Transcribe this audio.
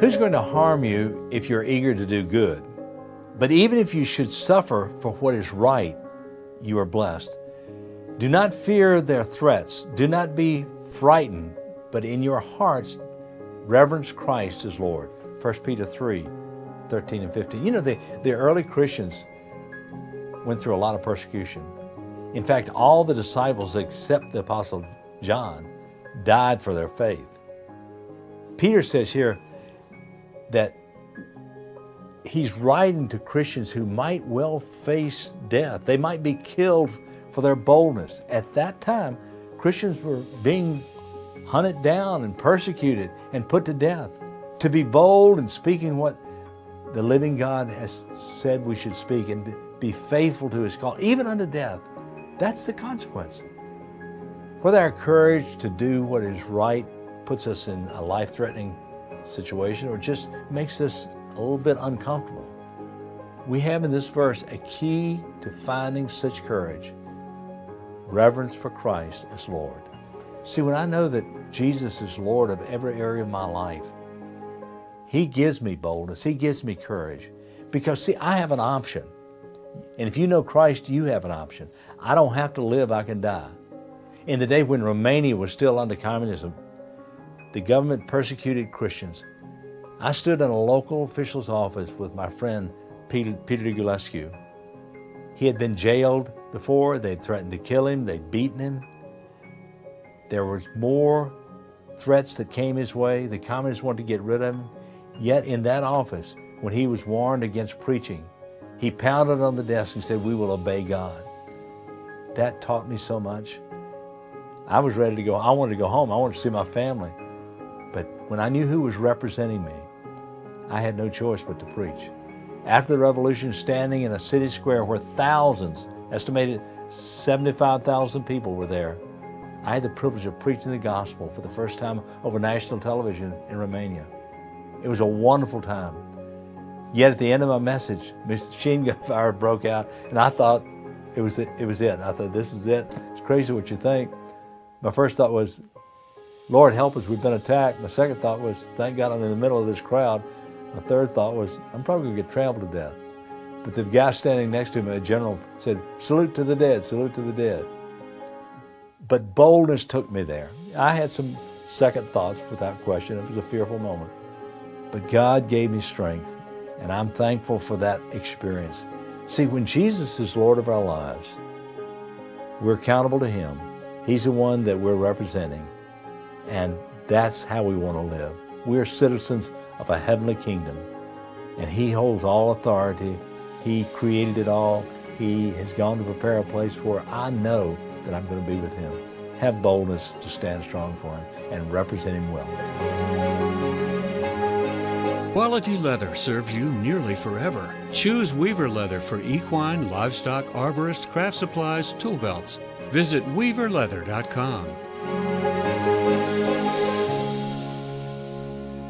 Who's going to harm you if you're eager to do good? But even if you should suffer for what is right, you are blessed. Do not fear their threats. Do not be frightened, but in your hearts reverence Christ as Lord. 1 Peter 3, 13 and 15. You know, the early Christians went through a lot of persecution. In fact, all the disciples except the Apostle John died for their faith. Peter says here that he's writing to Christians who might well face death. They might be killed for their boldness. At that time, Christians were being hunted down and persecuted and put to death. To be bold and speaking what the living God has said we should speak and be faithful to His call, even unto death, that's the consequence. Whether our courage to do what is right puts us in a life-threatening situation or just makes us a little bit uncomfortable, we have in this verse a key to finding such courage: reverence for Christ as Lord. See, when I know that Jesus is Lord of every area of my life, He gives me boldness. He gives me courage. Because, see, I have an option. And if you know Christ, you have an option. I don't have to live, I can die. In the day when Romania was still under communism, the government persecuted Christians. I stood in a local official's office with my friend Peter Gulescu. He had been jailed before. They'd threatened to kill him. They'd beaten him. There was more threats that came his way. The communists wanted to get rid of him. Yet in that office, when he was warned against preaching, he pounded on the desk and said, "We will obey God." That taught me so much. I was ready to go. I wanted to go home. I wanted to see my family. But when I knew who was representing me, I had no choice but to preach. After the revolution, standing in a city square where thousands, estimated 75,000 people were there, I had the privilege of preaching the gospel for the first time over national television in Romania. It was a wonderful time. Yet at the end of my message, machine gun fire broke out, and I thought it was it. I thought, this is it. It's crazy what you think. My first thought was, Lord, help us, we've been attacked. My second thought was, thank God I'm in the middle of this crowd. My third thought was, I'm probably going to get trampled to death. But the guy standing next to me, a general, said, "Salute to the dead, salute to the dead." But boldness took me there. I had some second thoughts without question. It was a fearful moment. But God gave me strength, and I'm thankful for that experience. See, when Jesus is Lord of our lives, we're accountable to Him. He's the one that we're representing, and that's how we want to live. We're citizens of a heavenly kingdom, and He holds all authority. He created it all. He has gone to prepare a place for it. I know that I'm going to be with Him. Have boldness to stand strong for Him and represent Him well. Quality leather serves you nearly forever. Choose Weaver leather for equine, livestock, arborist, craft supplies, tool belts. Visit weaverleather.com.